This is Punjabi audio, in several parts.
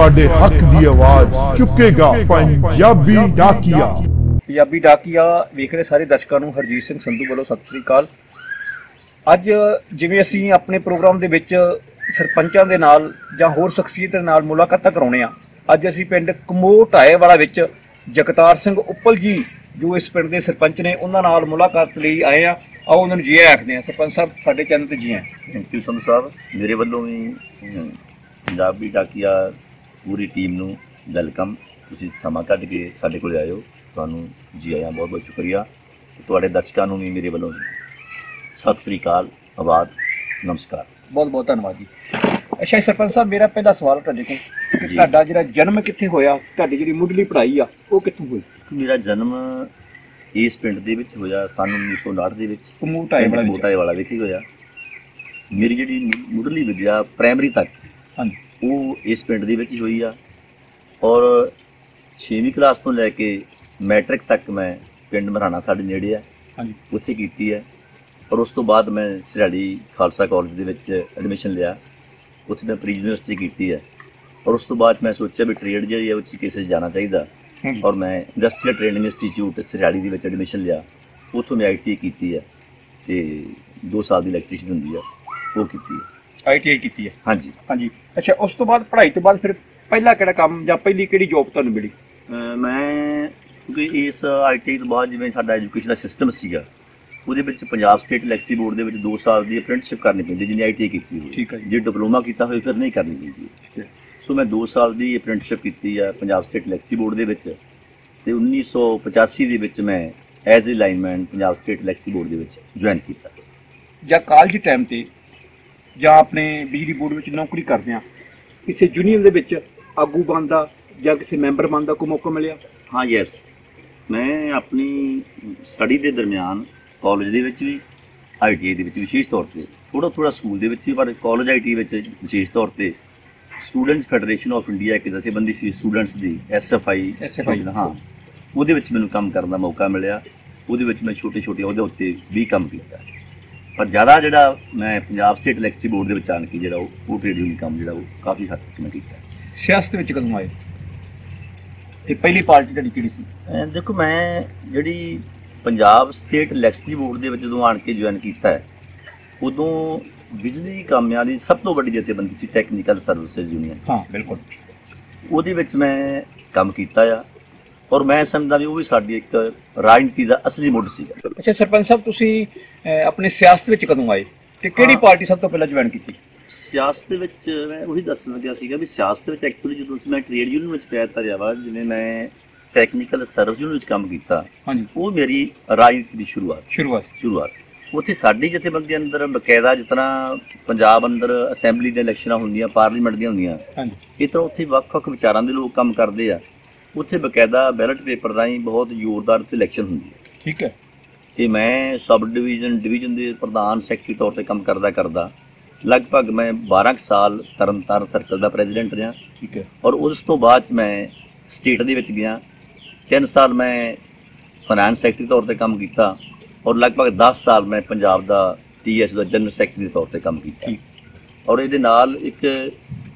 ਤੁਹਾਡੇ ਹੱਕ ਦੀ ਆਵਾਜ਼ ਚੁੱਕੇਗਾ ਪੰਜਾਬੀ ਡਾਕੀਆ। ਪੰਜਾਬੀ ਡਾਕੀਆ ਵੇਖ ਰਹੇ ਸਾਰੇ ਦਰਸ਼ਕਾਂ ਨੂੰ ਹਰਜੀਤ ਸਿੰਘ ਸੰਧੂ ਵੱਲੋਂ ਸਤਿ ਸ੍ਰੀ ਅਕਾਲ। ਅੱਜ ਜਿਵੇਂ ਅਸੀਂ ਆਪਣੇ ਪ੍ਰੋਗਰਾਮ ਦੇ ਵਿੱਚ ਸਰਪੰਚਾਂ ਦੇ ਨਾਲ ਜਾਂ ਹੋਰ ਸ਼ਖਸੀਅਤ ਦੇ ਨਾਲ ਮੁਲਾਕਾਤਾਂ ਕਰਾਉਣੇ ਆ, ਅੱਜ ਅਸੀਂ ਪਿੰਡ ਕਮੋਟ ਆਏਵਾਲਾ ਵਿੱਚ ਜਗਤਾਰ ਸਿੰਘ ਉੱਪਲ ਜੀ ਜੋ ਇਸ ਪਿੰਡ ਦੇ ਸਰਪੰਚ ਨੇ ਉਹਨਾਂ ਨਾਲ ਮੁਲਾਕਾਤ ਲਈ ਆਏ ਆ। ਆਓ ਉਹਨਾਂ ਨੂੰ ਜੀ ਆਖਦੇ ਆ। ਸਰਪੰਚ ਸਾਹਿਬ ਸਾਡੇ ਚੈਨਲ ਤੇ ਜੀ ਆਏ। ਥੈਂਕ ਯੂ ਸੰਧੂ ਸਾਹਿਬ, ਮੇਰੇ ਵੱਲੋਂ ਵੀ ਪੰਜਾਬੀ ਡਾਕੀਆ ਪੂਰੀ ਟੀਮ ਨੂੰ ਵੈਲਕਮ। ਤੁਸੀਂ ਸਮਾਂ ਕੱਢ ਕੇ ਸਾਡੇ ਕੋਲ ਆਏ ਹੋ, ਤੁਹਾਨੂੰ ਜੀ ਆਇਆਂ, ਬਹੁਤ ਬਹੁਤ ਸ਼ੁਕਰੀਆ। ਤੁਹਾਡੇ ਦਰਸ਼ਕਾਂ ਨੂੰ ਵੀ ਮੇਰੇ ਵੱਲੋਂ ਸਤਿ ਸ੍ਰੀ ਅਕਾਲ, ਆਬਾਦ, ਨਮਸਕਾਰ, ਬਹੁਤ ਬਹੁਤ ਧੰਨਵਾਦ ਜੀ। ਅੱਛਾ ਸਰਪੰਚ ਸਾਹਿਬ, ਮੇਰਾ ਪਹਿਲਾ ਸਵਾਲ ਤੁਹਾਡੇ ਕੋਲ ਕਿ ਤੁਹਾਡਾ ਜਿਹੜਾ ਜਨਮ ਕਿੱਥੇ ਹੋਇਆ, ਤੁਹਾਡੀ ਜਿਹੜੀ ਮੁੱਢਲੀ ਪੜ੍ਹਾਈ ਆ ਉਹ ਕਿੱਥੋਂ ਹੋਈ? ਮੇਰਾ ਜਨਮ ਇਸ ਪਿੰਡ ਦੇ ਵਿੱਚ ਹੋਇਆ ਸਨ 1959 ਦੇ ਵਿੱਚ, ਕਮੋਟ ਆਏਵਾਲਾ ਵਿਖੇ ਹੋਇਆ। ਮੇਰੀ ਜਿਹੜੀ ਮੁੱਢਲੀ ਵਿਦਿਆ ਪ੍ਰਾਇਮਰੀ ਤੱਕ ਹਾਂਜੀ ਉਹ ਇਸ ਪਿੰਡ ਦੇ ਵਿੱਚ ਹੀ ਹੋਈ ਆ, ਔਰ 6ਵੀਂ ਕਲਾਸ ਤੋਂ ਲੈ ਕੇ ਮੈਟ੍ਰਿਕ ਤੱਕ ਮੈਂ ਪਿੰਡ ਮਰਾਣਾ ਸਾਡੇ ਨੇੜੇ ਆ ਹਾਂਜੀ ਉੱਥੇ ਕੀਤੀ ਹੈ। ਔਰ ਉਸ ਤੋਂ ਬਾਅਦ ਮੈਂ ਸਿਰਾੜੀ ਖਾਲਸਾ ਕਾਲਜ ਦੇ ਵਿੱਚ ਐਡਮਿਸ਼ਨ ਲਿਆ, ਉੱਥੇ ਮੈਂ ਪ੍ਰੀ ਯੂਨੀਵਰਸਿਟੀ ਕੀਤੀ ਹੈ। ਔਰ ਉਸ ਤੋਂ ਬਾਅਦ ਮੈਂ ਸੋਚਿਆ ਵੀ ਟ੍ਰੇਡ ਜਿਹੜੀ ਹੈ ਉਹ 'ਚ ਕਿਸੇ 'ਚ ਜਾਣਾ ਚਾਹੀਦਾ, ਔਰ ਮੈਂ ਇੰਡਸਟਰੀਅਲ ਟ੍ਰੇਨਿੰਗ ਇੰਸਟੀਚਿਊਟ ਸਿਰਾੜੀ ਦੇ ਵਿੱਚ ਐਡਮਿਸ਼ਨ ਲਿਆ। ਉੱਥੋਂ ਮੈਂ ITI ਕੀਤੀ ਹੈ ਅਤੇ 2 ਸਾਲ ਦੀ ਇਲੈਕਟ੍ਰੀਸ਼ੀਅਨ ਹੁੰਦੀ ਆ ਉਹ ਕੀਤੀ ਹੈ। ITI ਕੀਤੀ ਹੈ? ਹਾਂਜੀ ਹਾਂਜੀ। ਅੱਛਾ, ਉਸ ਤੋਂ ਬਾਅਦ ਪੜ੍ਹਾਈ ਤੋਂ ਬਾਅਦ ਫਿਰ ਪਹਿਲਾ ਕਿਹੜਾ ਕੰਮ ਜਾਂ ਪਹਿਲੀ ਕਿਹੜੀ ਜੋਬ ਤੁਹਾਨੂੰ ਮਿਲੀ? ਮੈਂ ਕਿਉਂਕਿ ਇਸ ITI ਤੋਂ ਬਾਅਦ ਜਿਵੇਂ ਸਾਡਾ ਐਜੂਕੇਸ਼ਨ ਦਾ ਸਿਸਟਮ ਸੀਗਾ, ਉਹਦੇ ਵਿੱਚ ਪੰਜਾਬ ਸਟੇਟ ਇਲੈਕਟ੍ਰੀਸਿਟੀ ਬੋਰਡ ਦੇ ਵਿੱਚ 2 ਸਾਲ ਦੀ ਅਪ੍ਰੈਂਟਿਸਸ਼ਿਪ ਕਰਨੀ ਪੈਂਦੀ ਜਿਹਨੇ ITI ਕੀਤੀ ਹੋਈ। ਠੀਕ ਹੈ ਜੀ। ਜੇ ਡਿਪਲੋਮਾ ਕੀਤਾ ਹੋਵੇ ਫਿਰ ਨਹੀਂ ਕਰਨੀ ਪੈਂਦੀ। ਸੋ ਮੈਂ 2 ਸਾਲ ਦੀ ਅਪ੍ਰੈਂਟਿਸਸ਼ਿਪ ਕੀਤੀ ਆ ਪੰਜਾਬ ਸਟੇਟ ਇਲੈਕਟ੍ਰੀਸਿਟੀ ਬੋਰਡ ਦੇ ਵਿੱਚ, ਅਤੇ 1985 ਦੇ ਵਿੱਚ ਮੈਂ as a lineman Punjab state electricity board ਦੇ ਵਿੱਚ ਜੁਆਇਨ ਕੀਤਾ। ਜਾਂ ਕਾਲਜ ਟਾਈਮ 'ਤੇ ਜਾਂ ਆਪਣੇ ਬਿਜਲੀ ਬੋਰਡ ਵਿੱਚ ਨੌਕਰੀ ਕਰਦੇ ਆ, ਕਿਸੇ ਯੂਨੀਅਨ ਦੇ ਵਿੱਚ ਆਗੂ ਬਣਦਾ ਜਾਂ ਕਿਸੇ ਮੈਂਬਰ ਬਣਦਾ ਕੋਈ ਮੌਕਾ ਮਿਲਿਆ? ਹਾਂ, ਯੈਸ, ਮੈਂ ਆਪਣੀ ਸਟੱਡੀ ਦੇ ਦਰਮਿਆਨ ਕਾਲਜ ਦੇ ਵਿੱਚ ਵੀ ITI ਦੇ ਵਿੱਚ ਵਿਸ਼ੇਸ਼ ਤੌਰ 'ਤੇ ਥੋੜ੍ਹਾ ਸਕੂਲ ਦੇ ਵਿੱਚ ਵੀ, ਪਰ ਕਾਲਜ ITI ਵਿੱਚ ਵਿਸ਼ੇਸ਼ ਤੌਰ 'ਤੇ ਸਟੂਡੈਂਟਸ ਫੈਡਰੇਸ਼ਨ ਆਫ ਇੰਡੀਆ ਇੱਕ ਜਥੇਬੰਦੀ ਸੀ ਸਟੂਡੈਂਟਸ ਦੀ, SFI ਹਾਂ, ਉਹਦੇ ਵਿੱਚ ਮੈਨੂੰ ਕੰਮ ਕਰਨ ਦਾ ਮੌਕਾ ਮਿਲਿਆ। ਉਹਦੇ ਵਿੱਚ ਮੈਂ ਛੋਟੇ ਅਹੁਦੇ ਉੱਤੇ ਵੀ ਕੰਮ ਕੀਤਾ, ਪਰ ਜ਼ਿਆਦਾ ਜਿਹੜਾ ਮੈਂ ਪੰਜਾਬ ਸਟੇਟ ਇਲੈਕਟ੍ਰੀਸਿਟੀ ਬੋਰਡ ਦੇ ਵਿੱਚ ਆਣ ਕੇ ਜਿਹੜਾ ਉਹ ਟ੍ਰੇਡ ਯੂਨੀਅਨ ਕੰਮ ਜਿਹੜਾ ਉਹ ਕਾਫੀ ਹੱਦ ਤੱਕ ਮੈਂ ਕੀਤਾ। ਸਿਆਸਤ ਵਿੱਚ ਕਦੋਂ ਆਏ ਤੇ ਪਹਿਲੀ ਪਾਰਟੀ ਤੁਹਾਡੀ ਕਿਹੜੀ ਸੀ? ਦੇਖੋ, ਮੈਂ ਜਿਹੜੀ ਪੰਜਾਬ ਸਟੇਟ ਇਲੈਕਟ੍ਰੀਸਿਟੀ ਬੋਰਡ ਦੇ ਵਿੱਚ ਜਦੋਂ ਆਣ ਕੇ ਜੁਆਇਨ ਕੀਤਾ ਹੈ, ਉਦੋਂ ਬਿਜਲੀ ਕਾਮਿਆਂ ਦੀ ਸਭ ਤੋਂ ਵੱਡੀ ਜਥੇਬੰਦੀ ਸੀ ਟੈਕਨੀਕਲ ਸਰਵਿਸਿਜ਼ ਯੂਨੀਅਨ। ਹਾਂ ਬਿਲਕੁਲ। ਉਹਦੇ ਵਿੱਚ ਮੈਂ ਕੰਮ ਕੀਤਾ ਆ, ਔਰ ਮੈਂ ਸਮਝਦਾ ਵੀ ਉਹ ਵੀ ਸਾਡੀ ਇੱਕ ਰਾਜਨੀਤੀ ਦਾ ਅਸਲੀ ਮੁੱਢ ਸੀਗਾ। ਅੱਛਾ ਸਰਪੰਚ ਸਾਹਿਬ, ਤੁਸੀਂ ਆਪਣੇ ਸਿਆਸਤ ਵਿੱਚ ਕਦੋਂ ਆਏ ਤੇ ਕਿਹੜੀ ਪਾਰਟੀ ਸਭ ਤੋਂ ਪਹਿਲਾਂ ਜੁਆਇਨ ਕੀਤੀ? ਸਿਆਸਤ ਵਿੱਚ ਮੈਂ ਉਹੀ ਦੱਸਣ ਲੱਗਿਆ ਸੀਗਾ ਵੀ ਸਿਆਸਤ ਵਿੱਚ ਐਕਚੁਅਲੀ ਜਦੋਂ ਮੈਂ ਟ੍ਰੇਡ ਯੂਨੀਅਨ ਵਿੱਚ ਪੈ ਦਿੱਤਾ ਜਾਵਾ, ਜਿਵੇਂ ਮੈਂ ਟੈਕਨੀਕਲ ਸਰਵਿਸ ਯੂਨੀਅਨ ਵਿੱਚ ਕੰਮ ਕੀਤਾ, ਹਾਂਜੀ, ਉਹ ਮੇਰੀ ਰਾਜਨੀਤੀ ਦੀ ਸ਼ੁਰੂਆਤ ਉੱਥੇ ਸਾਡੀ ਜਥੇਬੰਦੀ ਅੰਦਰ ਬਕਾਇਦਾ, ਜਿਸ ਤਰ੍ਹਾਂ ਪੰਜਾਬ ਅੰਦਰ ਅਸੈਂਬਲੀ ਦੀਆਂ ਇਲੈਕਸ਼ਨਾਂ ਹੁੰਦੀਆਂ, ਪਾਰਲੀਮੈਂਟ ਦੀਆਂ ਹੁੰਦੀਆਂ, ਇਹ ਤਰ੍ਹਾਂ ਉੱਥੇ ਵੱਖ-ਵੱਖ ਵਿਚਾਰਾਂ ਦੇ ਲੋਕ ਕੰਮ ਕਰਦੇ ਆ। ਉੱਥੇ ਬਕਾਇਦਾ ਬੈਲਟ ਪੇਪਰ ਰਾਹੀਂ ਬਹੁਤ ਜ਼ੋਰਦਾਰ ਉੱਥੇ ਇਲੈਕਸ਼ਨ ਹੁੰਦੀ ਹੈ। ਠੀਕ ਹੈ। ਅਤੇ ਮੈਂ ਸਬ ਡਿਵੀਜ਼ਨ ਦੇ ਪ੍ਰਧਾਨ ਸੈਕਟਰੀ ਤੌਰ 'ਤੇ ਕੰਮ ਕਰਦਾ ਲਗਭਗ ਮੈਂ 12 ਸਾਲ ਤਰਨਤਾਰਨ ਸਰਕਲ ਦਾ ਪ੍ਰੈਜ਼ੀਡੈਂਟ ਰਿਹਾ। ਠੀਕ ਹੈ। ਔਰ ਉਸ ਤੋਂ ਬਾਅਦ 'ਚ ਮੈਂ ਸਟੇਟ ਦੇ ਵਿੱਚ ਗਿਆ, 3 ਸਾਲ ਮੈਂ ਫਾਈਨੈਂਸ ਸੈਕਟਰੀ ਤੌਰ 'ਤੇ ਕੰਮ ਕੀਤਾ, ਔਰ ਲਗਭਗ 10 ਸਾਲ ਮੈਂ ਪੰਜਾਬ ਦਾ TS ਦਾ ਜਨਰਲ ਸੈਕਟਰੀ ਦੇ ਤੌਰ 'ਤੇ ਕੰਮ ਕੀਤਾ। ਔਰ ਇਹਦੇ ਨਾਲ ਇੱਕ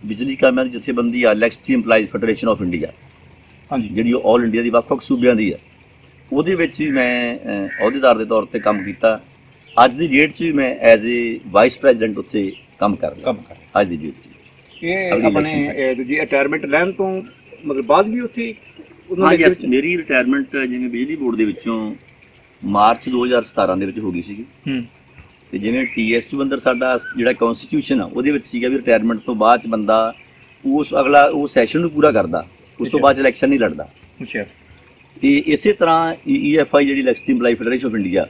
ਬਿਜਲੀ ਕਾਮਿਆਂ ਦੀ ਜਥੇਬੰਦੀ ਆ, electricity employees federation of India, ਹਾਂਜੀ, ਜਿਹੜੀ ਉਹ ਆਲ ਇੰਡੀਆ ਦੀ ਵੱਖ-ਵੱਖ ਸੂਬਿਆਂ ਦੀ ਆ, ਉਹਦੇ ਵਿੱਚ ਵੀ ਮੈਂ ਅਹੁਦੇਦਾਰ ਦੇ ਤੌਰ 'ਤੇ ਕੰਮ ਕੀਤਾ। ਅੱਜ ਦੀ ਡੇਟ 'ਚ ਵੀ ਮੈਂ ਐਜ਼ ਏ ਵਾਈਸ ਪ੍ਰੈਜ਼ੀਡੈਂਟ ਉੱਥੇ ਕੰਮ ਕਰ ਰਿਹਾ ਅੱਜ ਦੀ ਡੇਟ 'ਚ। ਇਹ ਆਪਣੇ ਦੂਜੀ ਰਿਟਾਇਰਮੈਂਟ ਲੈਣ ਤੋਂ ਮਤਲਬ ਬਾਅਦ ਵੀ ਉੱਥੇ? ਹਾਂ, ਯੈਸ, ਮੇਰੀ ਰਿਟਾਇਰਮੈਂਟ ਜਿਵੇਂ ਬਿਜਲੀ ਬੋਰਡ ਦੇ ਵਿੱਚੋਂ ਮਾਰਚ 2017 ਦੇ ਵਿੱਚ ਹੋ ਗਈ ਸੀਗੀ। ਅਤੇ ਜਿਵੇਂ TS 'ਚ ਅੰਦਰ ਸਾਡਾ ਜਿਹੜਾ ਕੌਨਸਟੀਟਿਊਸ਼ਨ ਆ ਉਹਦੇ ਵਿੱਚ ਸੀਗਾ ਵੀ ਰਿਟਾਇਰਮੈਂਟ ਤੋਂ ਬਾਅਦ 'ਚ ਬੰਦਾ ਉਹ ਸੈਸ਼ਨ ਨੂੰ ਪੂਰਾ ਕਰਦਾ, ਉਸ ਤੋਂ ਬਾਅਦ ਇਲੈਕਸ਼ਨ ਨਹੀਂ ਲੜਦਾ। ਅੱਛਾ। ਅਤੇ ਇਸੇ ਤਰ੍ਹਾਂ EFI ਜਿਹੜੀ electricity employee federation of India,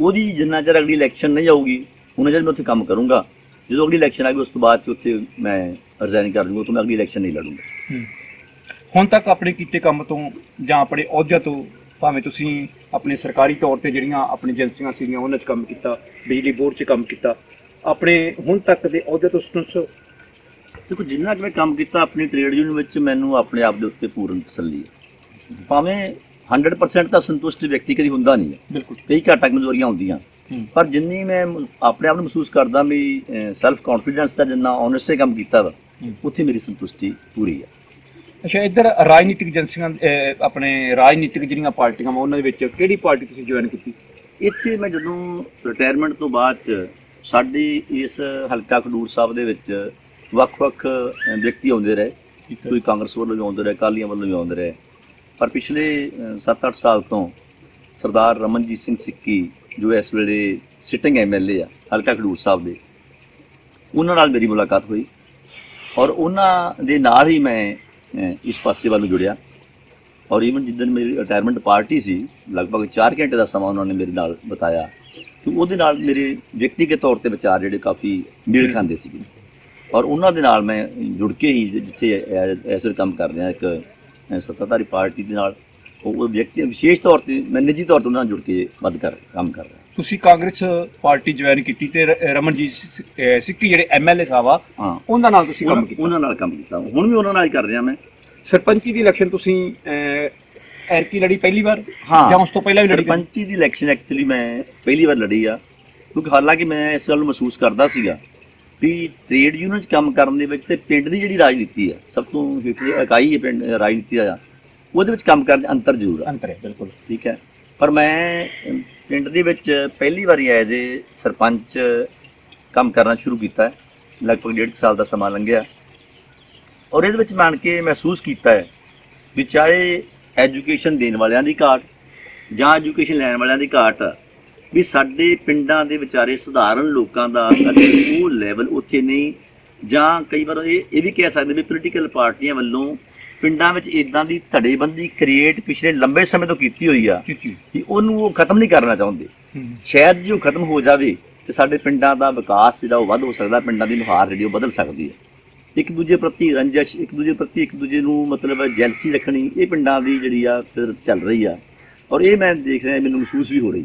ਉਹਦੀ ਜਿੰਨਾ ਚਿਰ ਅਗਲੀ ਇਲੈਕਸ਼ਨ ਨਹੀਂ ਆਊਗੀ ਉਹਨਾਂ ਚਿਰ ਮੈਂ ਉੱਥੇ ਕੰਮ ਕਰੂੰਗਾ। ਜਦੋਂ ਅਗਲੀ ਇਲੈਕਸ਼ਨ ਆ ਗਈ ਉਸ ਤੋਂ ਬਾਅਦ 'ਚ ਉੱਥੇ ਮੈਂ ਰਿਜ਼ਾਈਨ ਕਰ ਦੂੰਗਾ, ਉੱਥੋਂ ਮੈਂ ਅਗਲੀ ਇਲੈਕਸ਼ਨ ਨਹੀਂ ਲੜੂੰਗਾ। ਹੁਣ ਤੱਕ ਆਪਣੇ ਕੀਤੇ ਕੰਮ ਤੋਂ ਜਾਂ ਆਪਣੇ ਅਹੁਦਿਆਂ ਤੋਂ, ਭਾਵੇਂ ਤੁਸੀਂ ਆਪਣੇ ਸਰਕਾਰੀ ਤੌਰ 'ਤੇ ਜਿਹੜੀਆਂ ਆਪਣੀ ਏਜੰਸੀਆਂ ਸੀਗੀਆਂ ਉਹਨਾਂ 'ਚ ਕੰਮ ਕੀਤਾ, ਬਿਜਲੀ ਬੋਰਡ 'ਚ ਕੰਮ ਕੀਤਾ, ਆਪਣੇ ਹੁਣ ਤੱਕ ਦੇ ਅਹੁਦੇ ਤੋਂ ਸੰਤੁਸ਼ਟ? ਦੇਖੋ, ਜਿੰਨਾ ਕਿ ਮੈਂ ਕੰਮ ਕੀਤਾ ਆਪਣੀ ਟ੍ਰੇਡ ਯੂਨੀਅਨ ਵਿੱਚ, ਮੈਨੂੰ ਆਪਣੇ ਆਪ ਦੇ ਉੱਤੇ ਪੂਰਨ ਤਸੱਲੀ ਹੈ। ਭਾਵੇਂ 100% ਤਾਂ ਸੰਤੁਸ਼ਟ ਵਿਅਕਤੀ ਕਦੀ ਹੁੰਦਾ ਨਹੀਂ ਹੈ, ਬਿਲਕੁਲ, ਕਈ ਘਾਟਾਂ ਕਮਜ਼ੋਰੀਆਂ ਹੁੰਦੀਆਂ, ਪਰ ਜਿੰਨੀ ਮੈਂ ਆਪਣੇ ਆਪ ਨੂੰ ਮਹਿਸੂਸ ਕਰਦਾ ਵੀ ਸੈਲਫ ਕੌਨਫੀਡੈਂਸ ਦਾ ਜਿੰਨਾ ਓਨੈਸਟੀ ਕੰਮ ਕੀਤਾ ਵਾ, ਉੱਥੇ ਮੇਰੀ ਸੰਤੁਸ਼ਟੀ ਪੂਰੀ ਹੈ। ਅੱਛਾ, ਇੱਧਰ ਰਾਜਨੀਤਿਕ ਏਜੰਸੀਆਂ ਆਪਣੇ ਰਾਜਨੀਤਿਕ ਜਿਹੜੀਆਂ ਪਾਰਟੀਆਂ ਵਾ ਉਹਨਾਂ ਦੇ ਵਿੱਚ ਕਿਹੜੀ ਪਾਰਟੀ ਤੁਸੀਂ ਜੁਆਇਨ ਕੀਤੀ? ਇੱਥੇ ਮੈਂ ਜਦੋਂ ਰਿਟਾਇਰਮੈਂਟ ਤੋਂ ਬਾਅਦ 'ਚ ਸਾਡੇ ਇਸ ਹਲਕਾ ਖਡੂਰ ਸਾਹਿਬ ਦੇ ਵਿੱਚ ਵੱਖ-ਵੱਖ ਵਿਅਕਤੀ ਆਉਂਦੇ ਰਹੇ, ਕੋਈ ਕਾਂਗਰਸ ਵੱਲੋਂ ਵੀ ਆਉਂਦੇ ਰਹੇ, ਅਕਾਲੀਆਂ ਵੱਲੋਂ ਵੀ ਆਉਂਦੇ ਰਹੇ, ਪਰ ਪਿਛਲੇ 7-8 ਸਾਲ ਤੋਂ ਸਰਦਾਰ ਰਮਨਜੀਤ ਸਿੰਘ ਸਿੱਕੀ ਜੋ ਇਸ ਵੇਲੇ ਸਿਟਿੰਗ MLA ਆ ਹਲਕਾ ਖਡੂਰ ਸਾਹਿਬ ਦੇ, ਉਹਨਾਂ ਨਾਲ ਮੇਰੀ ਮੁਲਾਕਾਤ ਹੋਈ ਔਰ ਉਹਨਾਂ ਦੇ ਨਾਲ ਹੀ ਮੈਂ ਇਸ ਪਾਸੇ ਵੱਲ ਜੁੜਿਆ। ਔਰ ਈਵਨ ਜਿੱਦਣ ਮੇਰੀ ਰਿਟਾਇਰਮੈਂਟ ਪਾਰਟੀ ਸੀ, ਲਗਭਗ 4 ਘੰਟੇ ਦਾ ਸਮਾਂ ਉਹਨਾਂ ਨੇ ਮੇਰੇ ਨਾਲ ਬਿਤਾਇਆ, ਤੇ ਉਹਦੇ ਨਾਲ ਮੇਰੇ ਵਿਅਕਤੀਗਤ ਤੌਰ 'ਤੇ ਵਿਚਾਰ ਜਿਹੜੇ ਕਾਫੀ ਮੇਲ ਖਾਂਦੇ ਸੀਗੇ ਔਰ ਉਹਨਾਂ ਦੇ ਨਾਲ ਮੈਂ ਜੁੜ ਕੇ ਹੀ ਜਿੱਥੇ ਇਸ ਵੇਲੇ ਕੰਮ ਕਰ ਰਿਹਾ ਇੱਕ ਸੱਤਾਧਾਰੀ ਪਾਰਟੀ ਦੇ ਨਾਲ, ਉਹ ਵਿਅਕਤੀ ਵਿਸ਼ੇਸ਼ ਤੌਰ 'ਤੇ ਮੈਂ ਨਿੱਜੀ ਤੌਰ 'ਤੇ ਉਹਨਾਂ ਨਾਲ ਜੁੜ ਕੇ ਕੰਮ ਕਰ ਰਿਹਾ। ਤੁਸੀਂ ਕਾਂਗਰਸ ਪਾਰਟੀ ਜੁਆਇਨ ਕੀਤੀ ਤੇ ਰਮਨਜੀਤ ਸਿੱਕੀ ਜਿਹੜੇ MLA ਸਾਹਿਬ ਆ ਉਹਨਾਂ ਨਾਲ ਤੁਸੀਂ ਕੰਮ ਕੀਤਾ? ਉਹਨਾਂ ਨਾਲ ਕੰਮ ਕੀਤਾ, ਹੁਣ ਵੀ ਉਹਨਾਂ ਨਾਲ ਹੀ ਕਰ ਰਿਹਾ ਮੈਂ। ਸਰਪੰਚੀ ਦੀ ਇਲੈਕਸ਼ਨ ਤੁਸੀਂ ਐਰਕੀ ਲੜੀ ਪਹਿਲੀ ਵਾਰ ਜਾਂ ਉਸ ਤੋਂ ਪਹਿਲਾਂ ਵੀ ਲੜੀ? ਸਰਪੰਚੀ ਦੀ ਇਲੈਕਸ਼ਨ ਐਕਚੁਅਲੀ ਮੈਂ ਪਹਿਲੀ ਵਾਰ ਲੜੀ ਆ, ਕਿਉਂਕਿ ਹਾਲਾਂਕਿ ਮੈਂ ਇਸ ਗੱਲ ਨੂੰ ਮਹਿਸੂਸ ਕਰਦਾ ਸੀਗਾ ਵੀ ਟ੍ਰੇਡ ਯੂਨੀਅਨ 'ਚ ਕੰਮ ਕਰਨ ਦੇ ਵਿੱਚ ਤੇ ਪਿੰਡ ਦੀ ਜਿਹੜੀ ਰਾਜਨੀਤੀ ਆ, ਸਭ ਤੋਂ ਹੇਠਲੀ ਇਕਾਈ ਹੈ ਪਿੰਡ ਰਾਜਨੀਤੀ ਦਾ, ਉਹਦੇ ਵਿੱਚ ਕੰਮ ਕਰਨ 'ਚ ਅੰਤਰ ਜ਼ਰੂਰ ਆ। ਅੰਤਰ ਹੈ, ਬਿਲਕੁਲ ਠੀਕ ਹੈ। ਪਰ ਮੈਂ ਪਿੰਡ ਦੇ ਵਿੱਚ ਪਹਿਲੀ ਵਾਰੀ ਐਜ਼ ਏ ਸਰਪੰਚ ਕੰਮ ਕਰਨਾ ਸ਼ੁਰੂ ਕੀਤਾ ਹੈ, ਲਗਭਗ 1.5 ਸਾਲ ਦਾ ਸਮਾਂ ਲੰਘਿਆ ਔਰ ਇਹਦੇ ਵਿੱਚ ਮੰਨ ਕੇ ਮਹਿਸੂਸ ਕੀਤਾ ਹੈ ਵੀ ਚਾਹੇ ਐਜੂਕੇਸ਼ਨ ਦੇਣ ਵਾਲਿਆਂ ਦੀ ਘਾਟ ਜਾਂ ਐਜੂਕੇਸ਼ਨ ਲੈਣ ਵਾਲਿਆਂ ਦੀ ਘਾਟ, ਵੀ ਸਾਡੇ ਪਿੰਡਾਂ ਦੇ ਵਿਚਾਰੇ ਸਧਾਰਨ ਲੋਕਾਂ ਦਾ ਉਹ ਲੈਵਲ ਉੱਥੇ ਨਹੀਂ, ਜਾਂ ਕਈ ਵਾਰ ਇਹ ਵੀ ਕਹਿ ਸਕਦੇ ਵੀ ਪੋਲੀਟੀਕਲ ਪਾਰਟੀਆਂ ਵੱਲੋਂ ਪਿੰਡਾਂ ਵਿੱਚ ਇਦਾਂ ਦੀ ਧੜੇਬੰਦੀ ਕ੍ਰੀਏਟ ਪਿਛਲੇ ਲੰਬੇ ਸਮੇਂ ਤੋਂ ਕੀਤੀ ਹੋਈ ਆ ਕਿ ਉਹਨੂੰ ਉਹ ਖਤਮ ਨਹੀਂ ਕਰਨਾ ਚਾਹੁੰਦੇ। ਸ਼ਾਇਦ ਜੇ ਉਹ ਖਤਮ ਹੋ ਜਾਵੇ ਤੇ ਸਾਡੇ ਪਿੰਡਾਂ ਦਾ ਵਿਕਾਸ ਜਿਹੜਾ ਉਹ ਵੱਧ ਹੋ ਸਕਦਾ, ਪਿੰਡਾਂ ਦੀ ਨੁਹਾਰ ਜਿਹੜੀ ਉਹ ਬਦਲ ਸਕਦੀ ਹੈ। ਇੱਕ ਦੂਜੇ ਪ੍ਰਤੀ ਰੰਜਿਸ਼, ਇੱਕ ਦੂਜੇ ਨੂੰ ਮਤਲਬ ਜੈਲਸੀ ਰੱਖਣੀ, ਇਹ ਪਿੰਡਾਂ ਦੀ ਜਿਹੜੀ ਆ ਫਿਰ ਚੱਲ ਰਹੀ ਆ ਔਰ ਇਹ ਮੈਂ ਦੇਖ ਰਿਹਾ, ਮੈਨੂੰ ਮਹਿਸੂਸ ਵੀ ਹੋ ਰਹੀ।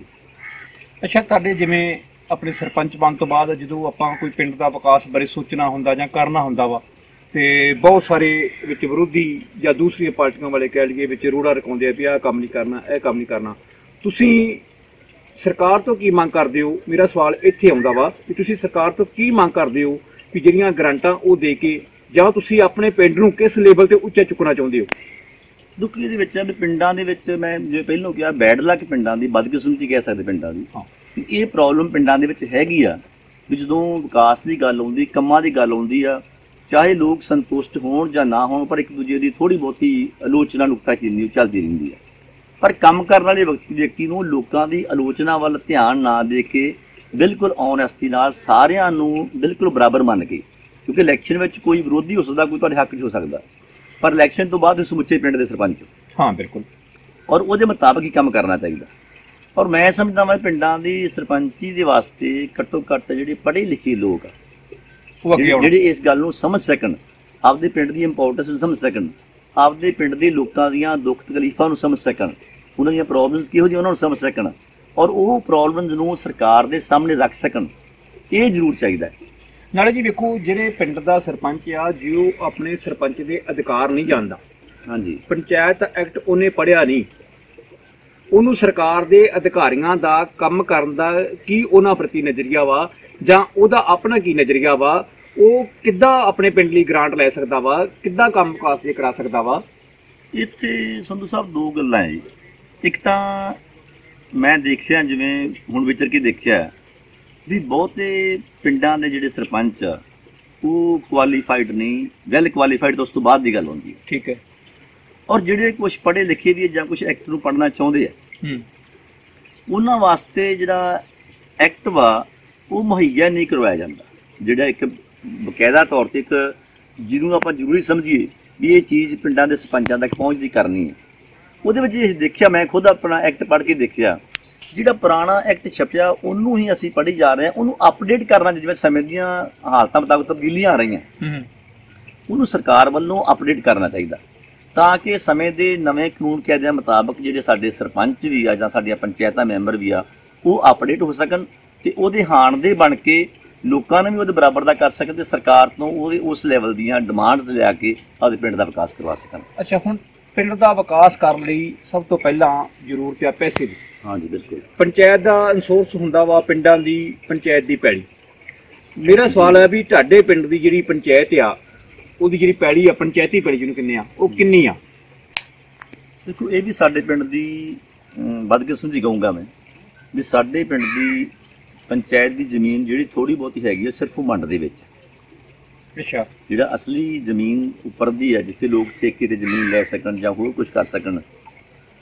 ਅੱਛਾ, ਤੁਹਾਡੇ ਜਿਵੇਂ ਆਪਣੇ ਸਰਪੰਚ ਬਣਨ ਤੋਂ ਬਾਅਦ ਜਦੋਂ ਆਪਾਂ ਕੋਈ ਪਿੰਡ ਦਾ ਵਿਕਾਸ ਬਾਰੇ ਸੋਚਣਾ ਹੁੰਦਾ ਜਾਂ ਕਰਨਾ ਹੁੰਦਾ ਵਾ, ਤੇ ਬਹੁਤ ਸਾਰੇ ਵਿੱਚ ਵਿਰੋਧੀ ਜਾਂ ਦੂਸਰੀਆਂ ਪਾਰਟੀਆਂ ਵਾਲੇ ਕਹਿ ਲਈਏ ਵਿੱਚ ਰੋੜਾ ਰਕਾਉਂਦੇ ਆ ਵੀ ਆਹ ਕੰਮ ਨਹੀਂ ਕਰਨਾ, ਇਹ ਕੰਮ ਨਹੀਂ ਕਰਨਾ, ਤੁਸੀਂ ਸਰਕਾਰ ਤੋਂ ਕੀ ਮੰਗ ਕਰਦੇ ਹੋ? ਮੇਰਾ ਸਵਾਲ ਇੱਥੇ ਆਉਂਦਾ ਵਾ ਕਿ ਤੁਸੀਂ ਸਰਕਾਰ ਤੋਂ ਕੀ ਮੰਗ ਕਰਦੇ ਹੋ ਵੀ ਜਿਹੜੀਆਂ ਗ੍ਰਾਂਟਾਂ ਉਹ ਦੇ ਕੇ, ਜਾਂ ਤੁਸੀਂ ਆਪਣੇ ਪਿੰਡ ਨੂੰ ਕਿਸ ਲੈਵਲ ਤੇ ਉੱਚਾ ਚੁੱਕਣਾ ਚਾਹੁੰਦੇ ਹੋ? ਦੁੱਖ ਇਹਦੇ ਵਿੱਚ ਵੀ ਪਿੰਡਾਂ ਦੇ ਵਿੱਚ ਮੈਂ ਜਿਵੇਂ ਪਹਿਲਾਂ ਕਿਹਾ ਬੈਡ ਲੱਕ ਪਿੰਡਾਂ ਦੀ, ਬਦਕਿਸਮਤੀ ਕਹਿ ਸਕਦੇ ਪਿੰਡਾਂ ਦੀ, ਇਹ ਪ੍ਰੋਬਲਮ ਪਿੰਡਾਂ ਦੇ ਵਿੱਚ ਹੈਗੀ ਆ ਵੀ ਜਦੋਂ ਵਿਕਾਸ ਦੀ ਗੱਲ ਆਉਂਦੀ, ਕੰਮਾਂ ਦੀ ਗੱਲ ਆਉਂਦੀ ਆ, ਚਾਹੇ ਲੋਕ ਸੰਤੁਸ਼ਟ ਹੋਣ ਜਾਂ ਨਾ ਹੋਣ, ਪਰ ਇੱਕ ਦੂਜੇ ਦੀ ਥੋੜ੍ਹੀ ਬਹੁਤੀ ਆਲੋਚਨਾ ਨੁਕਤਾਚੀਨੀ ਚੱਲਦੀ ਰਹਿੰਦੀ ਹੈ। ਪਰ ਕੰਮ ਕਰਨ ਵਾਲੇ ਵਿਅਕਤੀ ਨੂੰ ਲੋਕਾਂ ਦੀ ਆਲੋਚਨਾ ਵੱਲ ਧਿਆਨ ਨਾ ਦੇ ਕੇ ਬਿਲਕੁਲ ਓਨੈਸਟੀ ਨਾਲ ਸਾਰਿਆਂ ਨੂੰ ਬਿਲਕੁਲ ਬਰਾਬਰ ਮੰਨ ਕੇ, ਕਿਉਂਕਿ ਇਲੈਕਸ਼ਨ ਵਿੱਚ ਕੋਈ ਵਿਰੋਧੀ ਹੋ ਸਕਦਾ, ਕੋਈ ਤੁਹਾਡੇ ਹੱਕ 'ਚ ਹੋ ਸਕਦਾ, ਪਰ ਇਲੈਕਸ਼ਨ ਤੋਂ ਬਾਅਦ ਸਮੁੱਚੇ ਪਿੰਡ ਦੇ ਸਰਪੰਚ। ਹਾਂ ਬਿਲਕੁਲ, ਔਰ ਉਹਦੇ ਮੁਤਾਬਕ ਹੀ ਕੰਮ ਕਰਨਾ ਚਾਹੀਦਾ। ਔਰ ਮੈਂ ਸਮਝਦਾ ਮੈਂ ਪਿੰਡਾਂ ਦੀ ਸਰਪੰਚੀ ਦੇ ਵਾਸਤੇ ਘੱਟੋ ਘੱਟ ਜਿਹੜੇ ਪੜ੍ਹੇ ਲਿਖੇ ਲੋਕ ਆ, ਜਿਹੜੇ ਇਸ ਗੱਲ ਨੂੰ ਸਮਝ ਸਕਣ, ਆਪਦੇ ਪਿੰਡ ਦੀ ਇੰਪੋਰਟੈਂਸ ਨੂੰ ਸਮਝ ਸਕਣ, ਆਪਦੇ ਪਿੰਡ ਦੇ ਲੋਕਾਂ ਦੀਆਂ ਦੁੱਖ ਤਕਲੀਫਾਂ ਨੂੰ ਸਮਝ ਸਕਣ, ਉਹਨਾਂ ਦੀਆਂ ਪ੍ਰੋਬਲਮਸ ਕਿਹੋ ਜਿਹੀਆਂ ਉਹਨਾਂ ਨੂੰ ਸਮਝ ਸਕਣ ਔਰ ਉਹ ਪ੍ਰੋਬਲਮਸ ਨੂੰ ਸਰਕਾਰ ਦੇ ਸਾਹਮਣੇ ਰੱਖ ਸਕਣ, ਇਹ ਜ਼ਰੂਰ ਚਾਹੀਦਾ ਹੈ। ਨਾਲੇ ਜੀ ਵੇਖੋ, ਜਿਹੜੇ ਪਿੰਡ ਦਾ ਸਰਪੰਚ ਆ ਜੇ ਉਹ ਆਪਣੇ ਸਰਪੰਚ ਦੇ ਅਧਿਕਾਰ ਨਹੀਂ ਜਾਣਦਾ, ਹਾਂਜੀ, ਪੰਚਾਇਤ ਐਕਟ ਉਹਨੇ ਪੜ੍ਹਿਆ ਨਹੀਂ, ਉਹਨੂੰ ਸਰਕਾਰ ਦੇ ਅਧਿਕਾਰੀਆਂ ਦਾ ਕੰਮ ਕਰਨ ਦਾ ਕੀ ਉਹਨਾਂ ਪ੍ਰਤੀ ਨਜ਼ਰੀਆ ਵਾ ਜਾਂ ਉਹਦਾ ਆਪਣਾ ਕੀ ਨਜ਼ਰੀਆ ਵਾ, ਉਹ ਕਿੱਦਾਂ ਆਪਣੇ ਪਿੰਡ ਲਈ ਗ੍ਰਾਂਟ ਲੈ ਸਕਦਾ ਵਾ, ਕਿੱਦਾਂ ਕੰਮ ਵਿਕਾਸ ਦੇ ਕਰਾ ਸਕਦਾ ਵਾ? ਇੱਥੇ ਸੰਧੂ ਸਾਹਿਬ ਦੋ ਗੱਲਾਂ ਹੈ। ਇੱਕ ਤਾਂ ਮੈਂ ਦੇਖਿਆ, ਜਿਵੇਂ ਹੁਣ ਵਿਚਰ ਕੇ ਦੇਖਿਆ ਵੀ ਬਹੁਤੇ ਪਿੰਡਾਂ ਦੇ ਜਿਹੜੇ ਸਰਪੰਚ ਆ ਉਹ ਕੁਆਲੀਫਾਈਡ ਨਹੀਂ, ਵੈਲ ਕੁਆਲੀਫਾਈਡ ਤਾਂ ਉਸ ਤੋਂ ਬਾਅਦ ਦੀ ਗੱਲ ਹੁੰਦੀ ਹੈ, ਠੀਕ ਹੈ। ਔਰ ਜਿਹੜੇ ਕੁਛ ਪੜ੍ਹੇ ਲਿਖੇ ਵੀ ਜਾਂ ਕੁਛ ਐਕਟ ਨੂੰ ਪੜ੍ਹਨਾ ਚਾਹੁੰਦੇ ਆ, ਉਹਨਾਂ ਵਾਸਤੇ ਜਿਹੜਾ ਐਕਟ ਵਾ ਉਹ ਮੁਹੱਈਆ ਨਹੀਂ ਕਰਵਾਇਆ ਜਾਂਦਾ, ਜਿਹੜਾ ਇੱਕ ਬਕਾਇਦਾ ਤੌਰ 'ਤੇ ਇੱਕ ਜਿਹਨੂੰ ਆਪਾਂ ਜ਼ਰੂਰੀ ਸਮਝੀਏ ਵੀ ਇਹ ਚੀਜ਼ ਪਿੰਡਾਂ ਦੇ ਸਰਪੰਚਾਂ ਤੱਕ ਪਹੁੰਚਦੀ ਕਰਨੀ ਹੈ। ਉਹਦੇ ਵਿੱਚ ਇਹ ਦੇਖਿਆ, ਮੈਂ ਖੁਦ ਆਪਣਾ ਐਕਟ ਪੜ੍ਹ ਕੇ ਦੇਖਿਆ, ਜਿਹੜਾ ਪੁਰਾਣਾ ਐਕਟ ਛਪਿਆ ਉਹਨੂੰ ਹੀ ਅਸੀਂ ਪੜ੍ਹੀ ਜਾ ਰਹੇ ਹਾਂ, ਉਹਨੂੰ ਅਪਡੇਟ ਕਰਨਾ, ਜਿਵੇਂ ਸਮੇਂ ਦੀਆਂ ਹਾਲਤਾਂ ਮੁਤਾਬਕ ਤਬਦੀਲੀਆਂ ਆ ਰਹੀਆਂ, ਉਹਨੂੰ ਸਰਕਾਰ ਵੱਲੋਂ ਅਪਡੇਟ ਕਰਨਾ ਚਾਹੀਦਾ ਤਾਂ ਕਿ ਸਮੇਂ ਦੇ ਨਵੇਂ ਕਾਨੂੰਨ ਕਾਇਦਿਆਂ ਮੁਤਾਬਕ ਜਿਹੜੇ ਸਾਡੇ ਸਰਪੰਚ ਵੀ ਆ ਜਾਂ ਸਾਡੀਆਂ ਪੰਚਾਇਤਾਂ ਮੈਂਬਰ ਵੀ ਆ ਉਹ ਅਪਡੇਟ ਹੋ ਸਕਣ ਤੇ ਉਹਦੇ ਹਾਣ ਦੇ ਬਣ ਕੇ ਲੋਕਾਂ ਨੂੰ ਵੀ ਉਹਦੇ ਬਰਾਬਰ ਦਾ ਕਰ ਸਕਣ ਤੇ ਸਰਕਾਰ ਤੋਂ ਉਹਦੇ ਉਸ ਲੈਵਲ ਦੀਆਂ ਡਿਮਾਂਡਸ ਲਿਆ ਕੇ ਆਪਣੇ ਪਿੰਡ ਦਾ ਵਿਕਾਸ ਕਰਵਾ ਸਕਣ। ਅੱਛਾ, ਹੁਣ ਪਿੰਡ ਦਾ ਵਿਕਾਸ ਕਰਨ ਲਈ ਸਭ ਤੋਂ ਪਹਿਲਾਂ ਜ਼ਰੂਰਤ ਹੈ ਪੈਸੇ ਦੀ। ਹਾਂਜੀ ਬਿਲਕੁਲ। ਪੰਚਾਇਤ ਦਾ ਇੰਸ਼ੋਰੈਂਸ ਹੁੰਦਾ ਵਾ ਪਿੰਡਾਂ ਦੀ, ਪੰਚਾਇਤ ਦੀ ਪੈਲੀ। ਮੇਰਾ ਸਵਾਲ ਹੈ ਵੀ ਤੁਹਾਡੇ ਪਿੰਡ ਦੀ ਜਿਹੜੀ ਪੰਚਾਇਤ ਆ ਉਹਦੀ ਜਿਹੜੀ ਪੈੜੀ ਆ ਪੰਚਾਇਤੀ ਪੈੜੀ ਜਿਹਨੂੰ ਕਹਿੰਦੇ ਆ ਉਹ ਕਿੰਨੀ ਆ? ਦੇਖੋ ਇਹ ਵੀ ਸਾਡੇ ਪਿੰਡ ਦੀ ਬਦਕਿਸਮਤੀ ਕਹੂੰਗਾ ਮੈਂ ਵੀ ਸਾਡੇ ਪਿੰਡ ਦੀ ਪੰਚਾਇਤ ਦੀ ਜ਼ਮੀਨ ਜਿਹੜੀ ਥੋੜੀ ਬਹੁਤੀ ਹੈਗੀ ਉਹ ਸਿਰਫ ਮੰਡ ਦੇ ਵਿੱਚ। ਅੱਛਾ। ਜਿਹੜਾ ਅਸਲੀ ਜ਼ਮੀਨ ਉੱਪਰ ਦੀ ਹੈ ਜਿੱਥੇ ਲੋਕ ਠੇਕੇ ਤੇ ਜ਼ਮੀਨ ਲੈ ਸਕਣ ਜਾਂ ਹੋਰ ਕੁਝ ਕਰ ਸਕਣ,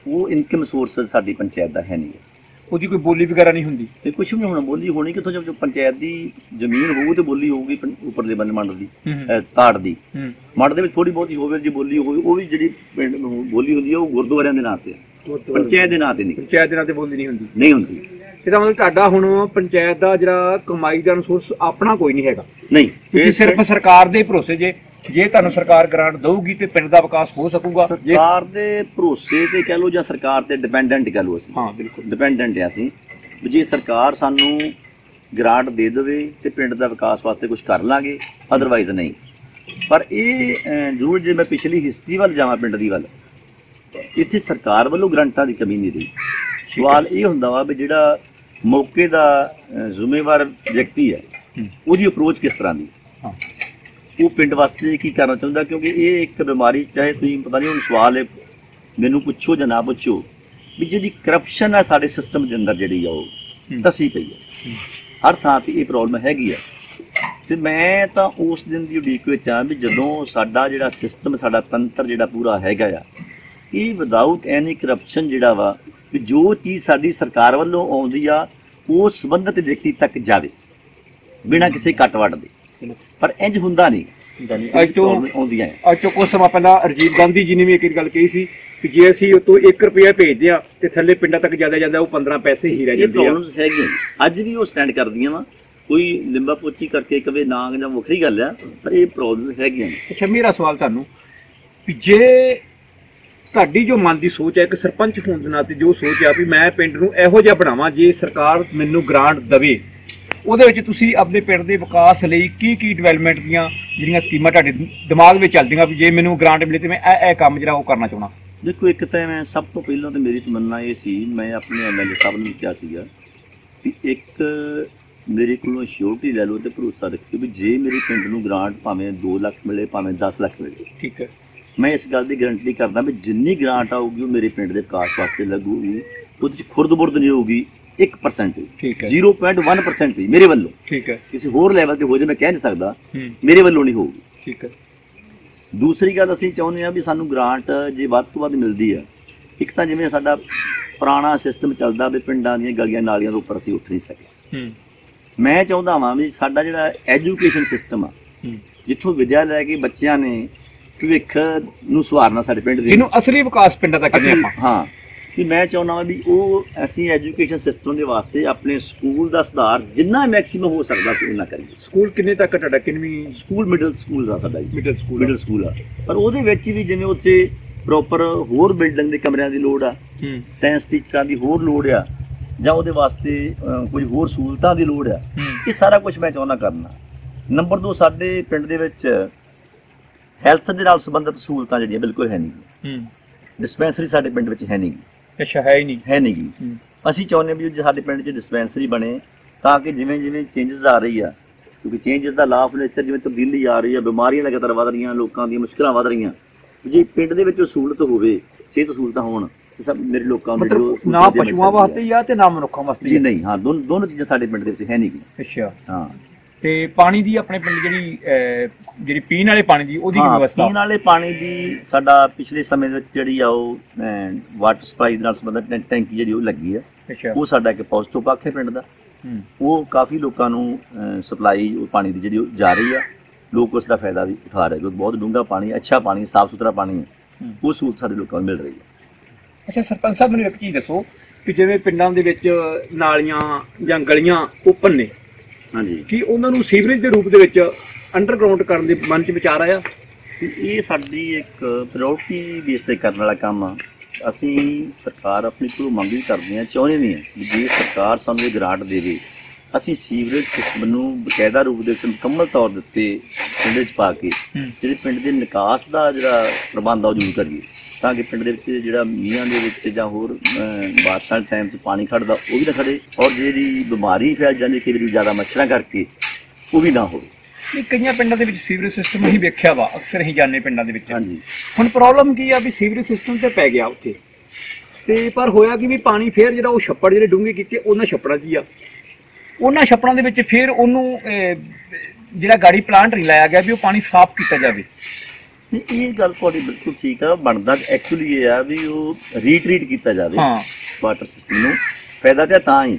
ਉਹ ਇਨਕਮ ਸੋਰਸ ਸਾਡੀ ਪੰਚਾਇਤ ਦਾ ਹੈ ਨਹੀਂ। ਉਹਦੀ ਕੋਈ ਬੋਲੀ ਵਗੈਰਾ ਨਹੀਂ ਹੁੰਦੀ? ਤੇ ਕੁਛ ਵੀ ਹੁਣ ਬੋਲੀ ਹੋਣੀ ਕਿੱਥੋਂ, ਜਦ ਪੰਚਾਇਤ ਦੀ ਜ਼ਮੀਨ ਹੋਊ ਤੇ ਬੋਲੀ ਹੋਊਗੀ ਉੱਪਰਲੇ ਬੰਨੇ ਮੰਡ ਦੀ, ਤਾੜ ਦੀ। ਮੰਡ ਦੇ ਵਿੱਚ ਥੋੜੀ ਬਹੁਤੀ ਹੋਵੇ ਜੇ ਬੋਲੀ ਹੋਵੇ, ਉਹ ਵੀ ਜਿਹੜੀ ਪਿੰਡ ਬੋਲੀ ਹੁੰਦੀ ਹੈ ਉਹ ਗੁਰਦੁਆਰਿਆਂ ਦੇ ਨਾਂ ਤੇ, ਪੰਚਾਇਤ ਦੇ ਨਾਂ ਤੇ ਨਹੀਂ। ਪੰਚਾਇਤ ਦੇ ਨਾਂ ਤੇ ਬੋਲੀ ਨਹੀਂ ਹੁੰਦੀ? ਨਹੀਂ ਹੁੰਦੀ। ਇਹਦਾ ਮਤਲਬ ਤੁਹਾਡਾ ਹੁਣ ਪੰਚਾਇਤ ਦਾ ਜਿਹੜਾ ਕਮਾਈ ਦਾ ਸੋਰਸ ਆਪਣਾ ਕੋਈ ਨਹੀਂ ਹੈਗਾ? ਨਹੀਂ, ਤੁਸੀਂ ਸਿਰਫ ਸਰਕਾਰ ਦੇ ਭਰੋਸੇ ਜੇ ਤੁਹਾਨੂੰ ਸਰਕਾਰ ਗ੍ਰਾਂਟ ਦਊਗੀ ਤੇ ਪਿੰਡ ਦਾ ਵਿਕਾਸ ਹੋ ਸਕੂਗਾ? ਸਰਕਾਰ ਦੇ ਭਰੋਸੇ ਤੇ ਕਹਿ ਲਓ ਜਾਂ ਸਰਕਾਰ ਤੇ ਡਿਪੈਂਡੈਂਟ ਕਹਿ ਲਓ। ਅਸੀਂ ਹਾਂ ਬਿਲਕੁਲ ਡਿਪੈਂਡੈਂਟ ਆ ਅਸੀਂ। ਜੇ ਸਰਕਾਰ ਸਾਨੂੰ ਗ੍ਰਾਂਟ ਦੇ ਦੇਵੇ ਤੇ ਪਿੰਡ ਦਾ ਵਿਕਾਸ ਵਾਸਤੇ ਕੁਝ ਕਰ ਲਾਂਗੇ, ਅਦਰਵਾਈਜ਼ ਨਹੀਂ। ਪਰ ਇਹ ਜ਼ਰੂਰ ਜੇ ਮੈਂ ਪਿਛਲੀ ਹਿਸਟਰੀ ਵੱਲ ਜਾਵਾਂ ਪਿੰਡ ਦੀ ਵੱਲ, ਇੱਥੇ ਸਰਕਾਰ ਵੱਲੋਂ ਗ੍ਰਾਂਟਾਂ ਦੀ ਕਮੀ ਨਹੀਂ ਰਹੀ। ਸਵਾਲ ਇਹ ਹੁੰਦਾ ਵਾ ਵੀ ਜਿਹੜਾ ਮੌਕੇ ਦਾ ਜ਼ਿੰਮੇਵਾਰ ਵਿਅਕਤੀ ਹੈ ਉਹਦੀ ਅਪਰੋਚ ਕਿਸ ਤਰ੍ਹਾਂ ਦੀ, ਉਹ ਪਿੰਡ ਵਾਸਤੇ ਕੀ ਕਰਨਾ ਚਾਹੁੰਦਾ। ਕਿਉਂਕਿ ਇਹ ਇੱਕ ਬਿਮਾਰੀ, ਚਾਹੇ ਤੁਸੀਂ ਪਤਾ ਨਹੀਂ ਹੁਣ ਸਵਾਲ ਮੈਨੂੰ ਪੁੱਛੋ ਜਾਂ ਨਾ ਪੁੱਛੋ, ਵੀ ਜਿਹੜੀ ਕਰਪਸ਼ਨ ਹੈ ਸਾਡੇ ਸਿਸਟਮ ਦੇ ਅੰਦਰ ਜਿਹੜੀ ਆ ਉਹ ਧਸੀ ਪਈ ਹੈ। ਹਰ ਥਾਂ 'ਤੇ ਇਹ ਪ੍ਰੋਬਲਮ ਹੈਗੀ ਆ। ਤੇ ਮੈਂ ਤਾਂ ਉਸ ਦਿਨ ਦੀ ਉਡੀਕ ਵਿੱਚ ਆ ਵੀ ਜਦੋਂ ਸਾਡਾ ਜਿਹੜਾ ਸਿਸਟਮ, ਸਾਡਾ ਤੰਤਰ ਜਿਹੜਾ ਪੂਰਾ ਹੈਗਾ ਆ, ਇਹ ਵਿਦਆਊਟ ਐਨੀ ਕਰਪਸ਼ਨ ਜਿਹੜਾ ਵਾ, ਵੀ ਜੋ ਚੀਜ਼ ਸਾਡੀ ਸਰਕਾਰ ਵੱਲੋਂ ਆਉਂਦੀ ਆ ਉਹ ਸੰਬੰਧਿਤ ਵਿਅਕਤੀ ਤੱਕ ਜਾਵੇ ਬਿਨਾਂ ਕਿਸੇ ਕੱਟ ਵੱਟ ਦੇ। ਪਰ ਇੰਜ ਹੁੰਦਾ ਨਹੀਂ। ਅੱਜ ਤੋਂ ਕੁਝ ਸਮਾਂ ਪਹਿਲਾਂ ਰਾਜੀਵ ਗਾਂਧੀ ਜੀ ਨੇ ਵੀ ਇੱਕ ਗੱਲ ਕਹੀ ਸੀ ਕਿ ਜੇ ਅਸੀਂ ਉਤੋਂ 1 ਰੁਪਿਆ ਭੇਜਦੇ ਆ ਤੇ ਥੱਲੇ ਪਿੰਡਾਂ ਤੱਕ ਜ਼ਿਆਦਾ ਜਾਂਦਾ ਉਹ 15 ਪੈਸੇ ਹੀ ਰਹਿ ਜਾਂਦੇ ਆ। ਪ੍ਰੋਬਲਮਸ ਹੈਗੀਆਂ ਅੱਜ ਵੀ, ਉਹ ਸਟੈਂਡ ਕਰਦੀਆਂ ਵਾ। ਕੋਈ ਲਿੰਬਾ ਪੋਚੀ ਕਰਕੇ ਕਵੇ ਨਾ ਜਾਂ ਵੱਖਰੀ ਗੱਲ ਆ, ਪਰ ਇਹ ਪ੍ਰੋਬਲਮ ਹੈਗੀਆਂ। ਅੱਛਾ, ਮੇਰਾ ਸਵਾਲ ਤੁਹਾਨੂੰ ਵੀ ਜੇ ਤੁਹਾਡੀ ਜੋ ਮਨ ਦੀ ਸੋਚ ਹੈ, ਇੱਕ ਸਰਪੰਚ ਹੋਣ ਦੇ ਨਾਤੇ ਜੋ ਸੋਚ ਆ ਵੀ ਮੈਂ ਪਿੰਡ ਨੂੰ ਇਹੋ ਜਿਹਾ ਬਣਾਵਾਂ, ਜੇ ਸਰਕਾਰ ਮੈਨੂੰ ਗ੍ਰਾਂਟ ਦੇਵੇ, ਉਹਦੇ ਵਿੱਚ ਤੁਸੀਂ ਆਪਣੇ ਪਿੰਡ ਦੇ ਵਿਕਾਸ ਲਈ ਕੀ ਡਿਵੈਲਪਮੈਂਟ ਦੀਆਂ ਜਿਹੜੀਆਂ ਸਕੀਮਾਂ ਤੁਹਾਡੇ ਦਿਮਾਗ ਵਿੱਚ ਚੱਲਦੀਆਂ ਵੀ ਜੇ ਮੈਨੂੰ ਗ੍ਰਾਂਟ ਮਿਲੇ ਤੇ ਮੈਂ ਇਹ ਕੰਮ ਜਿਹੜਾ ਉਹ ਕਰਨਾ ਚਾਹੁੰਦਾ? ਦੇਖੋ, ਇੱਕ ਤਾਂ ਮੈਂ ਸਭ ਤੋਂ ਪਹਿਲਾਂ ਤਾਂ ਮੇਰੀ ਤਮੰਨਾ ਇਹ ਸੀ, ਮੈਂ ਆਪਣੇ MLA ਸਾਹਿਬ ਨੂੰ ਕਿਹਾ ਸੀਗਾ ਵੀ ਇੱਕ ਮੇਰੇ ਕੋਲੋਂ ਸ਼ਿਓਰਟੀ ਲੈ ਲਓ ਤੇ ਭਰੋਸਾ ਰੱਖਿਓ ਵੀ ਜੇ ਮੇਰੇ ਪਿੰਡ ਨੂੰ ਗ੍ਰਾਂਟ ਭਾਵੇਂ 2 ਲੱਖ ਮਿਲੇ, ਭਾਵੇਂ 10 ਲੱਖ ਮਿਲੇ, ਠੀਕ ਹੈ, ਮੈਂ ਇਸ ਗੱਲ ਦੀ ਗਰੰਟੀ ਕਰਦਾ ਵੀ ਜਿੰਨੀ ਗ੍ਰਾਂਟ ਆਊਗੀ ਉਹ ਮੇਰੇ ਪਿੰਡ ਦੇ ਵਿਕਾਸ ਵਾਸਤੇ ਲੱਗੂਗੀ। ਉਹਦੇ 'ਚ ਖੁਰਦ-ਬੁਰਦ ਨਹੀਂ ਹੋਊਗੀ 1% ਵੀ, 0.1% ਵੀ ਮੇਰੇ ਵੱਲੋਂ। ਠੀਕ ਹੈ। ਕਿਸੇ ਹੋਰ ਲੈਵਲ ਤੇ ਹੋ ਜਾਏ ਮੈਂ ਕਹਿ ਨਹੀਂ ਸਕਦਾ, ਮੇਰੇ ਵੱਲੋਂ ਨਹੀਂ ਹੋਊਗੀ। ਠੀਕ ਹੈ। ਦੂਸਰੀ ਗੱਲ, ਅਸੀਂ ਚਾਹੁੰਦੇ ਹਾਂ ਵੀ ਸਾਨੂੰ ਗ੍ਰਾਂਟ ਜੇ ਵੱਧ ਤੋਂ ਵੱਧ ਮਿਲਦੀ ਆ, ਇੱਕ ਤਾਂ ਜਿਵੇਂ ਸਾਡਾ ਪੁਰਾਣਾ ਸਿਸਟਮ ਚੱਲਦਾ ਵੀ ਪਿੰਡਾਂ ਦੀਆਂ ਗਲੀਆਂ ਨਾਲੀਆਂ ਦੇ ਉੱਪਰ ਅਸੀਂ ਉੱਠ ਨਹੀਂ ਸਕੇ। ਮੈਂ ਚਾਹੁੰਦਾ ਹਾਂ ਵੀ ਸਾਡਾ ਜਿਹੜਾ ਐਜੂਕੇਸ਼ਨ ਸਿਸਟਮ ਆ, ਜਿੱਥੋਂ ਵਿਦਿਆ ਲੈ ਕੇ ਬੱਚਿਆਂ ਨੇ ਭਵਿੱਖ ਨੂੰ ਸੁਧਾਰਨਾ ਸਾਡੇ ਪਿੰਡ ਦੇ, ਜਿਹਨੂੰ ਅਸਲੀ ਵਿਕਾਸ ਪਿੰਡਾਂ ਦਾ ਕਹਿੰਦੇ ਆਪਾਂ। ਹਾਂ, ਵੀ ਮੈਂ ਚਾਹੁੰਦਾ ਹਾਂ ਵੀ ਉਹ ਅਸੀਂ ਐਜੂਕੇਸ਼ਨ ਸਿਸਟਮ ਦੇ ਵਾਸਤੇ ਆਪਣੇ ਸਕੂਲ ਦਾ ਸੁਧਾਰ ਜਿੰਨਾ ਮੈਕਸਿਮਮ ਹੋ ਸਕਦਾ ਸੀ ਉਹਨਾਂ ਕਰੀਏ। ਸਕੂਲ ਕਿੰਨੇ ਤੱਕ ਤੁਹਾਡਾ? ਕਿੰਨਵੀਂ ਸਕੂਲ? ਮਿਡਲ ਸਕੂਲ ਦਾ ਸਾਡਾ ਜੀ। ਮਿਡਲ ਸਕੂਲ ਆ। ਪਰ ਉਹਦੇ ਵਿੱਚ ਵੀ ਜਿਵੇਂ ਉੱਥੇ ਪ੍ਰੋਪਰ ਹੋਰ ਬਿਲਡਿੰਗ ਦੇ ਕਮਰਿਆਂ ਦੀ ਲੋੜ ਆ, ਸਾਇੰਸ ਟੀਚਰਾਂ ਦੀ ਹੋਰ ਲੋੜ ਆ, ਜਾਂ ਉਹਦੇ ਵਾਸਤੇ ਕੁਝ ਹੋਰ ਸਹੂਲਤਾਂ ਦੀ ਲੋੜ ਆ। ਇਹ ਸਾਰਾ ਕੁਝ ਮੈਂ ਚਾਹੁੰਦਾ ਕਰਨਾ। ਨੰਬਰ 2, ਸਾਡੇ ਪਿੰਡ ਦੇ ਵਿੱਚ ਹੈਲਥ ਦੇ ਨਾਲ ਸੰਬੰਧਿਤ ਸਹੂਲਤਾਂ ਜਿਹੜੀਆਂ ਬਿਲਕੁਲ ਹੈ ਨਹੀਂ। ਡਿਸਪੈਂਸਰੀ ਸਾਡੇ ਪਿੰਡ ਵਿੱਚ ਹੈ ਨਹੀਂ। ਅੱਛਾ, ਹੈ ਨਹੀਂ। ਅਸੀਂ ਚਾਹੁੰਦੇ ਵੀ ਸਾਡੇ ਪਿੰਡ 'ਚ ਡਿਸਪੈਂਸਰੀ ਬਣੇ ਤਾਂ ਕਿ ਜਿਵੇਂ ਜਿਵੇਂ ਚੇਂਜਸ ਆ ਰਹੀ ਆ, ਕਿਉਂਕਿ changes the law of nature, ਜਿਵੇਂ ਤਬਦੀਲੀ ਆ ਰਹੀ ਆ, ਬਿਮਾਰੀਆਂ ਲਗਾਤਾਰ ਵੱਧ ਰਹੀਆਂ, ਲੋਕਾਂ ਦੀਆਂ ਮੁਸ਼ਕਲਾਂ ਵੱਧ ਰਹੀਆਂ, ਜੇ ਪਿੰਡ ਦੇ ਵਿੱਚ ਸਹੂਲਤ ਹੋਵੇ, ਸਿਹਤ ਸਹੂਲਤਾਂ ਹੋਣ, ਸਭ ਮੇਰੇ ਲੋਕਾਂ ਦੇ ਨਾ ਪਸ਼ੂਆਂ ਵਾਸਤੇ ਜਾਂ ਤੇ ਨਾ ਮਨੁੱਖਾਂ ਵਾਸਤੇ? ਜੀ ਨਹੀਂ, ਹਾਂ, ਦੋਨੋਂ ਚੀਜ਼ਾਂ ਸਾਡੇ ਪਿੰਡ ਦੇ ਵਿੱਚ ਹੈ ਨਹੀਂ। ਅੱਛਾ, ਹਾਂ। ਤੇ ਪਾਣੀ ਦੀ ਆਪਣੇ ਪਿੰਡ ਜਿਹੜੀ ਪੀਣ ਵਾਲੇ ਪਾਣੀ ਦੀ ਉਹਦੀ ਕੀ ਵਿਵਸਥਾ? ਪੀਣ ਵਾਲੇ ਪਾਣੀ ਦੀ ਸਾਡਾ ਪਿਛਲੇ ਸਮੇਂ ਦੇ ਵਿੱਚ ਜਿਹੜੀ ਆ ਉਹ ਵਾਟਰ ਸਪਲਾਈ ਦੇ ਨਾਲ ਸੰਬੰਧਿਤ ਟੈਂਕੀ ਜਿਹੜੀ ਉਹ ਲੱਗੀ ਆ। ਉਹ ਸਾਡਾ ਇੱਕ ਪੋਜ਼ਿਟਿਵ ਪੱਖ ਹੈ ਪਿੰਡ ਦਾ। ਉਹ ਕਾਫੀ ਲੋਕਾਂ ਨੂੰ ਸਪਲਾਈ ਪਾਣੀ ਦੀ ਜਿਹੜੀ ਉਹ ਜਾ ਰਹੀ ਆ, ਲੋਕ ਉਸ ਦਾ ਫਾਇਦਾ ਵੀ ਉਠਾ ਰਹੇ, ਕਿਉਂਕਿ ਬਹੁਤ ਡੂੰਘਾ ਪਾਣੀ, ਅੱਛਾ ਪਾਣੀ, ਸਾਫ਼ ਸੁਥਰਾ ਪਾਣੀ ਹੈ, ਉਹ ਸਹੂਲਤ ਸਾਡੇ ਲੋਕਾਂ ਨੂੰ ਮਿਲ ਰਹੀ ਹੈ। ਅੱਛਾ ਸਰਪੰਚ ਸਾਹਿਬ, ਮੈਨੂੰ ਇੱਕ ਚੀਜ਼ ਦੱਸੋ ਕਿ ਜਿਵੇਂ ਪਿੰਡਾਂ ਦੇ ਵਿੱਚ ਨਾਲੀਆਂ ਜਾਂ ਗਲੀਆਂ ਓਪਨ ਨੇ, ਹਾਂਜੀ, ਕੀ ਉਹਨਾਂ ਨੂੰ ਸੀਵਰੇਜ ਦੇ ਰੂਪ ਦੇ ਵਿੱਚ ਅੰਡਰਗਰਾਉਂਡ ਕਰਨ ਦੇ ਮਨ 'ਚ ਵਿਚਾਰ ਆਇਆ? ਇਹ ਸਾਡੀ ਇੱਕ ਪ੍ਰਾਇਓਰਟੀ ਬੇਸ 'ਤੇ ਕਰਨ ਵਾਲਾ ਕੰਮ ਆ। ਅਸੀਂ ਸਰਕਾਰ ਆਪਣੀ ਕੋਲੋਂ ਮੰਗ ਵੀ ਕਰਦੇ ਹਾਂ, ਚਾਹੁੰਦੇ ਵੀ ਹਾਂ ਵੀ ਜੇ ਸਰਕਾਰ ਸਾਨੂੰ ਇਹ ਗ੍ਰਾਂਟ ਦੇਵੇ, ਅਸੀਂ ਸੀਵਰੇਜ ਸਿਸਟਮ ਨੂੰ ਬਕਾਇਦਾ ਰੂਪ ਦੇ ਵਿੱਚ ਮੁਕੰਮਲ ਤੌਰ ਦੇ ਉੱਤੇ ਪਿੰਡ 'ਚ ਪਾ ਕੇ ਜਿਹੜੇ ਪਿੰਡ ਦੇ ਨਿਕਾਸ ਦਾ ਜਿਹੜਾ ਪ੍ਰਬੰਧ ਆ ਉਹ ਜ਼ਰੂਰ ਕਰੀਏ, ਤਾਂ ਕਿ ਪਿੰਡ ਦੇ ਵਿੱਚ ਜਿਹੜਾ ਮੀਂਹਾਂ ਦੇ ਵਿੱਚ ਜਾਂ ਹੋਰ ਬਾਰਿਸ਼ਾਂ ਦੇ ਟਾਈਮ 'ਚ ਪਾਣੀ ਖੜਦਾ ਉਹ ਵੀ ਨਾ ਖੜੇ, ਔਰ ਜਿਹੜੀ ਬਿਮਾਰੀ ਫੈਲ ਜਾਂਦੀ ਕਈ ਵਾਰੀ ਜ਼ਿਆਦਾ ਮੱਛਰਾਂ ਕਰਕੇ ਉਹ ਵੀ ਨਾ ਹੋਵੇ। ਨਹੀਂ, ਕਈਆਂ ਪਿੰਡਾਂ ਦੇ ਵਿੱਚ ਸੀਵਰੇਜ ਸਿਸਟਮ ਅਸੀਂ ਵੇਖਿਆ ਵਾ, ਅਕਸਰ ਅਸੀਂ ਜਾਂਦੇ ਪਿੰਡਾਂ ਦੇ ਵਿੱਚ। ਹਾਂਜੀ। ਹੁਣ ਪ੍ਰੋਬਲਮ ਕੀ ਆ ਵੀ ਸੀਵਰੇਜ ਸਿਸਟਮ ਤੇ ਪੈ ਗਿਆ ਉੱਥੇ, ਤੇ ਪਰ ਹੋਇਆ ਕਿ ਵੀ ਪਾਣੀ ਫੇਰ ਜਿਹੜਾ ਉਹ ਛੱਪੜ ਜਿਹੜੇ ਡੂੰਘੇ ਕੀਤੇ ਉਹਨਾਂ ਛੱਪੜਾਂ 'ਚ ਹੀ ਆ, ਉਹਨਾਂ ਛੱਪੜਾਂ ਦੇ ਵਿੱਚ ਫੇਰ ਉਹਨੂੰ ਜਿਹੜਾ ਗਾੜੀ ਪਲਾਂਟ ਨਹੀਂ ਲਾਇਆ ਗਿਆ ਵੀ ਉਹ ਪਾਣੀ ਸਾਫ਼ ਕੀਤਾ ਜਾਵੇ। ਇਹ ਗੱਲ ਤੁਹਾਡੀ ਬਿਲਕੁਲ ਠੀਕ ਆ। ਬਣਦਾ ਐਕਚੁਅਲੀ ਇਹ ਆ ਵੀ ਉਹ ਰੀਟਰੀਟ ਕੀਤਾ ਜਾਵੇ ਵਾਟਰ ਸਿਸਟਮ ਨੂੰ, ਫਾਇਦਾ ਤਾਂ ਹੀ,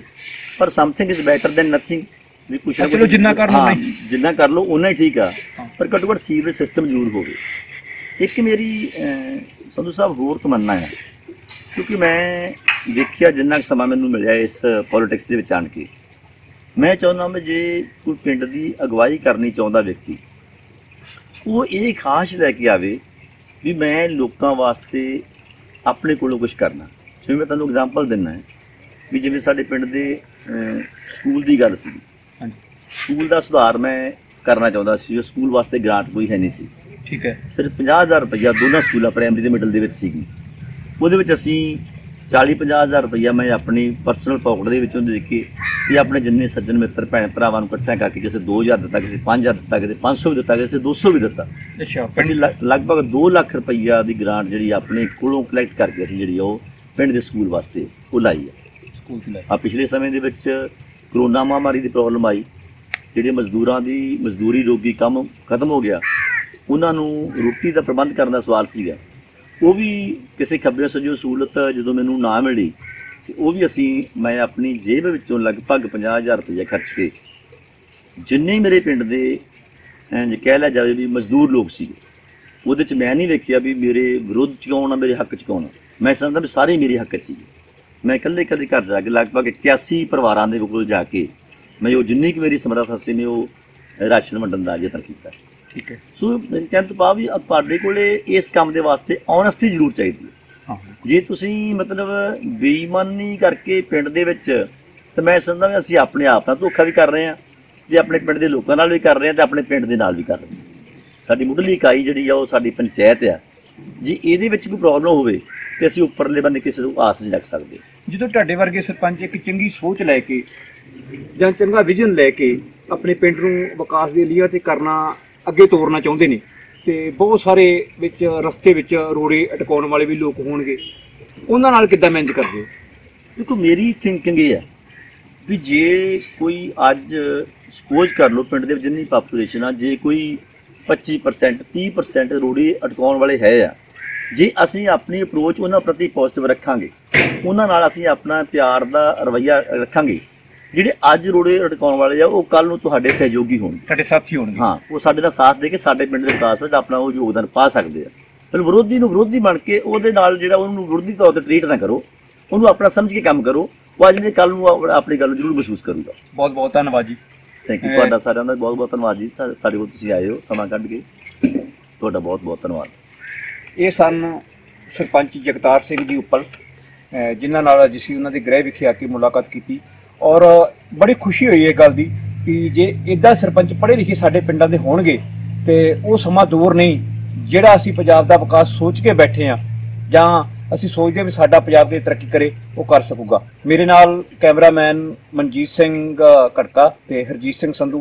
ਪਰ something is better than nothing. ਵੀ ਕੁਛ ਨਾ ਚਲੋ ਜਿੰਨਾ ਕਰ ਲਓ, ਜਿੰਨਾ ਕਰ ਲਓ ਉਹਨਾਂ ਹੀ ਠੀਕ ਆ, ਪਰ ਘੱਟੋ ਘੱਟ ਸੀਵਰੇਜ ਸਿਸਟਮ ਜ਼ਰੂਰ ਹੋਵੇ। ਇੱਕ ਮੇਰੀ ਸੰਧੂ ਸਾਹਿਬ ਹੋਰ ਤਮੰਨਾ ਹੈ, ਕਿਉਂਕਿ ਮੈਂ ਦੇਖਿਆ ਜਿੰਨਾ ਸਮਾਂ ਮੈਨੂੰ ਮਿਲਿਆ ਇਸ ਪੋਲੀਟਿਕਸ ਦੇ ਵਿੱਚ ਆਣ ਕੇ, ਮੈਂ ਚਾਹੁੰਦਾ ਮੈਂ ਜੇ ਕੋਈ ਪਿੰਡ ਦੀ ਅਗਵਾਈ ਕਰਨੀ ਚਾਹੁੰਦਾ ਵਿਅਕਤੀ, ਉਹ ਇਹ ਖਾਸ਼ ਲੈ ਕੇ ਆਵੇ ਵੀ ਮੈਂ ਲੋਕਾਂ ਵਾਸਤੇ ਆਪਣੇ ਕੋਲੋਂ ਕੁਝ ਕਰਨਾ। ਜਿਵੇਂ ਮੈਂ ਤੁਹਾਨੂੰ ਐਗਜ਼ਾਮਪਲ ਦਿੰਦਾ ਹੈ ਵੀ ਜਿਵੇਂ ਸਾਡੇ ਪਿੰਡ ਦੇ ਸਕੂਲ ਦੀ ਗੱਲ ਸੀ, ਸਕੂਲ ਦਾ ਸੁਧਾਰ ਮੈਂ ਕਰਨਾ ਚਾਹੁੰਦਾ ਸੀ। ਸਕੂਲ ਵਾਸਤੇ ਗ੍ਰਾਂਟ ਕੋਈ ਹੈ ਨਹੀਂ ਸੀ, ਠੀਕ ਹੈ, ਸਿਰਫ 50,000 ਰੁਪਈਆ ਦੋਨਾਂ ਸਕੂਲਾਂ ਪ੍ਰਾਇਮਰੀ ਤੇ ਮਿਡਲ ਦੇ ਵਿੱਚ ਸੀਗੀ। ਉਹਦੇ ਵਿੱਚ ਅਸੀਂ 40-50,000 ਰੁਪਈਆ ਮੈਂ ਆਪਣੀ ਪਰਸਨਲ ਪਾਕਟ ਦੇ ਵਿੱਚੋਂ ਦੇ ਕੇ ਤੇ ਆਪਣੇ ਜਿੰਨੇ ਸੱਜਣ ਮਿੱਤਰ ਭੈਣ ਭਰਾਵਾਂ ਨੂੰ ਇਕੱਠਾ ਕਰਕੇ ਕਿਸੇ 2,000 ਦਿੱਤਾ, ਕਿਸੇ 5,000 ਦਿੱਤਾ, ਕਿਸੇ 500 ਵੀ ਦਿੱਤਾ, ਕਿਸੇ 200 ਵੀ ਦਿੱਤਾ। ਅੱਛਾ, ਅਸੀਂ ਲਗਭਗ 2 ਲੱਖ ਰੁਪਈਆ ਦੀ ਗ੍ਰਾਂਟ ਜਿਹੜੀ ਆਪਣੇ ਕੋਲੋਂ ਕਲੈਕਟ ਕਰਕੇ ਅਸੀਂ ਜਿਹੜੀ ਉਹ ਪਿੰਡ ਦੇ ਸਕੂਲ ਵਾਸਤੇ ਉਹ ਲਾਈ ਹੈ। ਸਕੂਲ ਤੇ ਲਾਈ ਆ ਪਿਛਲੇ ਸਮੇਂ ਦੇ ਵਿੱਚ ਕਰੋਨਾ ਮਹਾਮਾਰੀ ਦੀ ਪ੍ਰੋਬਲਮ ਆਈ, ਜਿਹੜੇ ਮਜ਼ਦੂਰਾਂ ਦੀ ਮਜ਼ਦੂਰੀ ਰੋਗੀ ਕੰਮ ਖਤਮ ਹੋ ਗਿਆ, ਉਹਨਾਂ ਨੂੰ ਰੋਟੀ ਦਾ ਪ੍ਰਬੰਧ ਕਰਨ ਦਾ ਸਵਾਲ ਸੀਗਾ। ਉਹ ਵੀ ਕਿਸੇ ਖੱਬੇ ਸੱਜੇ ਸਹੂਲਤ ਜਦੋਂ ਮੈਨੂੰ ਨਾ ਮਿਲੀ ਤੇ ਉਹ ਵੀ ਮੈਂ ਆਪਣੀ ਜੇਬ ਵਿੱਚੋਂ ਲਗਭਗ 50,000 ਰੁਪਏ ਖਰਚ ਕੇ, ਜਿੰਨੇ ਮੇਰੇ ਪਿੰਡ ਦੇ ਜੇ ਕਹਿ ਲਿਆ ਜਾਵੇ ਵੀ ਮਜ਼ਦੂਰ ਲੋਕ ਸੀ, ਉਹਦੇ 'ਚ ਮੈਂ ਨਹੀਂ ਵੇਖਿਆ ਵੀ ਮੇਰੇ ਵਿਰੁੱਧ 'ਚ ਕੌਣ ਆ, ਮੇਰੇ ਹੱਕ 'ਚ ਕੌਣ ਆ। ਮੈਂ ਸਮਝਦਾ ਵੀ ਸਾਰੇ ਮੇਰੇ ਹੱਕ 'ਚ ਸੀ। ਮੈਂ ਇਕੱਲੇ ਘਰ ਜਾ ਕੇ ਲਗਭਗ 81 ਪਰਿਵਾਰਾਂ ਦੇ ਕੋਲ ਜਾ ਕੇ ਮੈਂ ਉਹ ਜਿੰਨੀ ਕੁ ਮੇਰੀ ਸਮਰੱਥਾ ਸੀ ਮੈਂ ਉਹ ਰਾਸ਼ਨ ਵੰਡਣ ਦਾ ਯਤਨ ਕੀਤਾ। ਠੀਕ ਹੈ, ਸੋ ਮੇਰੇ ਕਹਿਣ ਤੋਂ ਭਾਵ ਵੀ ਤੁਹਾਡੇ ਕੋਲੇ ਇਸ ਕੰਮ ਦੇ ਵਾਸਤੇ ਓਨੈਸਟੀ ਜ਼ਰੂਰ ਚਾਹੀਦੀ ਹੈ। ਜੇ ਤੁਸੀਂ ਮਤਲਬ ਬੇਈਮਾਨੀ ਕਰਕੇ ਪਿੰਡ ਦੇ ਵਿੱਚ, ਤਾਂ ਮੈਂ ਸਮਝਦਾ ਵੀ ਅਸੀਂ ਆਪਣੇ ਆਪ ਨਾਲ ਧੋਖਾ ਵੀ ਕਰ ਰਹੇ ਹਾਂ, ਜੇ ਆਪਣੇ ਪਿੰਡ ਦੇ ਲੋਕਾਂ ਨਾਲ ਵੀ ਕਰ ਰਹੇ ਹਾਂ, ਤੇ ਆਪਣੇ ਪਿੰਡ ਦੇ ਨਾਲ ਵੀ ਕਰ ਰਹੇ ਹਾਂ। ਸਾਡੀ ਮੁੱਢਲੀ ਇਕਾਈ ਜਿਹੜੀ ਆ ਉਹ ਸਾਡੀ ਪੰਚਾਇਤ ਆ, ਜੇ ਇਹਦੇ ਵਿੱਚ ਕੋਈ ਪ੍ਰੋਬਲਮ ਹੋਵੇ ਤੇ ਅਸੀਂ ਉੱਪਰਲੇ ਬੰਨੇ ਕਿਸੇ ਨੂੰ ਆਸ ਨਹੀਂ ਰੱਖ ਸਕਦੇ। ਜਦੋਂ ਤੁਹਾਡੇ ਵਰਗੇ ਸਰਪੰਚ ਇੱਕ ਚੰਗੀ ਸੋਚ ਲੈ ਕੇ ਜਾਂ ਚੰਗਾ ਵਿਜ਼ਨ ਲੈ ਕੇ ਆਪਣੇ ਪਿੰਡ ਨੂੰ ਵਿਕਾਸ ਦੇ ਲਈ ਤੇ ਕਰਨਾ ਅੱਗੇ ਤੋਰਨਾ ਚਾਹੁੰਦੇ ਨੇ, ਤੇ ਬਹੁਤ ਸਾਰੇ ਵਿੱਚ ਰਸਤੇ ਵਿੱਚ ਰੋੜੇ ਅਟਕਾਉਣ ਵਾਲੇ ਵੀ ਲੋਕ ਹੋਣਗੇ, ਉਹਨਾਂ ਨਾਲ ਕਿੱਦਾਂ ਮੈਨੇਜ ਕਰਦੇ ਹੋ? ਦੇਖੋ, ਮੇਰੀ ਥਿੰਕਿੰਗ ਇਹ ਹੈ ਵੀ ਜੇ ਕੋਈ ਅੱਜ ਸਪੋਜ਼ ਕਰ ਲਓ ਪਿੰਡ ਦੇ ਵਿੱਚ ਜਿੰਨੀ ਪਾਪੂਲੇਸ਼ਨ ਆ, ਜੇ ਕੋਈ 25% 30% ਰੋੜੇ ਅਟਕਾਉਣ ਵਾਲੇ ਹੈ ਆ, ਜੇ ਅਸੀਂ ਆਪਣੀ ਅਪਰੋਚ ਉਹਨਾਂ ਪ੍ਰਤੀ ਪੋਜ਼ਿਟਿਵ ਰੱਖਾਂਗੇ, ਉਹਨਾਂ ਨਾਲ ਅਸੀਂ ਆਪਣਾ ਪਿਆਰ ਦਾ ਰਵੱਈਆ ਰੱਖਾਂਗੇ, ਜਿਹੜੇ ਅੱਜ ਰੋੜੇ ਅਟਕਾਉਣ ਵਾਲੇ ਆ ਉਹ ਕੱਲ ਨੂੰ ਤੁਹਾਡੇ ਸਹਿਯੋਗੀ ਹੋਣਗੇ, ਤੁਹਾਡੇ ਸਾਥੀ ਹੋਣਗੇ। ਹਾਂ, ਉਹ ਸਾਡੇ ਨਾਲ ਸਾਥ ਦੇ ਕੇ ਸਾਡੇ ਪਿੰਡ ਦੇ ਵਿਕਾਸ ਵਿੱਚ ਆਪਣਾ ਉਹ ਯੋਗਦਾਨ ਪਾ ਸਕਦੇ ਆ। ਪਰ ਵਿਰੋਧੀ ਨੂੰ ਵਿਰੋਧੀ ਬਣ ਕੇ ਉਹਦੇ ਨਾਲ ਜਿਹੜਾ ਉਹਨੂੰ ਵਿਰੋਧੀ ਤੌਰ ਤੇ ਟਰੀਟ ਨਾ ਕਰੋ, ਉਹਨੂੰ ਆਪਣਾ ਸਮਝ ਕੇ ਕੰਮ ਕਰੋ। ਉਹ ਅੱਜ ਨੇ ਕੱਲ ਨੂੰ ਆਪਣੀ ਗੱਲ ਜ਼ਰੂਰ ਮਹਿਸੂਸ ਕਰੂਗਾ। ਬਹੁਤ ਬਹੁਤ ਧੰਨਵਾਦ ਜੀ। ਥੈਂਕ ਯੂ, ਤੁਹਾਡਾ ਸਾਰਿਆਂ ਦਾ ਬਹੁਤ ਬਹੁਤ ਧੰਨਵਾਦ ਜੀ। ਸਾਡੇ ਕੋਲ ਤੁਸੀਂ ਆਏ ਹੋ ਸਮਾਂ ਕੱਢ ਕੇ, ਤੁਹਾਡਾ ਬਹੁਤ ਬਹੁਤ ਧੰਨਵਾਦ। ਇਹ ਸਨ ਸਰਪੰਚ ਜਗਤਾਰ ਸਿੰਘ ਜੀ ਉੱਪਲ, ਜਿਨ੍ਹਾਂ ਨਾਲ ਅੱਜ ਅਸੀਂ ਉਹਨਾਂ ਦੇ ਗ੍ਰਹਿ ਵਿਖੇ ਆ ਕੇ ਮੁਲਾਕਾਤ ਕੀਤੀ, ਔਰ ਬੜੀ ਖੁਸ਼ੀ ਹੋਈ ਇਹ ਗੱਲ ਦੀ ਕਿ ਜੇ ਇੱਦਾਂ ਸਰਪੰਚ ਪੜ੍ਹੇ ਲਿਖੇ ਸਾਡੇ ਪਿੰਡਾਂ ਦੇ ਹੋਣਗੇ ਤੇ ਉਹ ਸਮਾਂ ਦੂਰ ਨਹੀਂ ਜਿਹੜਾ ਅਸੀਂ ਪੰਜਾਬ ਦਾ ਵਿਕਾਸ ਸੋਚ ਕੇ ਬੈਠੇ ਹਾਂ, ਜਾਂ ਅਸੀਂ ਸੋਚਦੇ ਵੀ ਸਾਡਾ ਪੰਜਾਬ ਦੀ ਤਰੱਕੀ ਕਰੇ, ਉਹ ਕਰ ਸਕੂਗਾ। ਮੇਰੇ ਨਾਲ ਕੈਮਰਾਮੈਨ ਮਨਜੀਤ ਸਿੰਘ ਘਟਕਾ ਤੇ ਹਰਜੀਤ ਸਿੰਘ ਸੰਧੂ